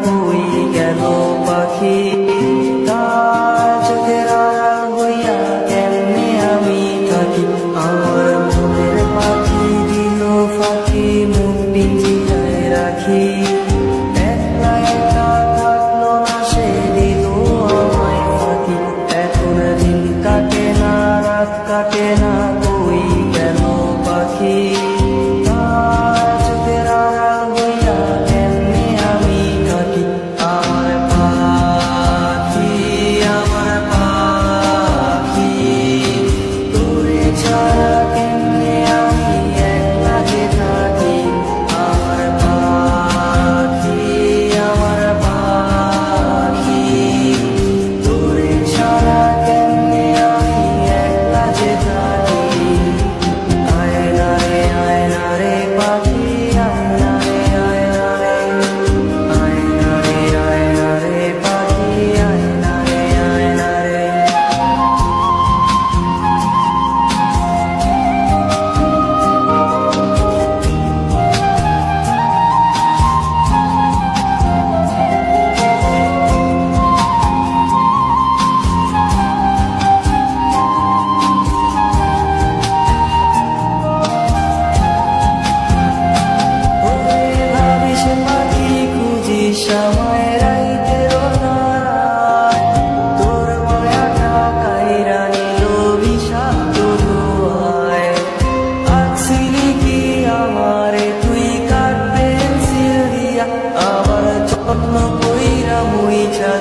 কই গেল পাখি, তার চোখের আড়াল হইয়া কেমনে আমি থাকি। আমার মনের পাখি দিল ফাঁকি, মুখ পিঞ্জিরায় রাখি। একলা একা থাকলো না সে, দিল আমায় ফাঁকি। এখন দিন কাটে না রাত কাটে না, কই গেল পাখি, তার চোখের আড়াল হইয়া কেমনে আমি থাকি। আমার পাখি, আমার পাখি, তোরে ছাড়া কেমনে আমি একলা যে থাকি। আমার পাখি, আমার পাখি, তোরে ছাড়া কেমনে আমি একলা যে থাকি। আয়না রে পাখি, আয়না রে, আয়না রে পাখি, আয়না রে। ভাবিস পাখি খুঁজিস আমায় রাইতের তারায়, তোর মায়াটা কাইরা নিল বিষাক্ত ধোঁয়ায়। আঁকছিলি কি আমারে তুই কাঠ পেন্সিল দিয়া, আবার যত্ন কইরা মুইছা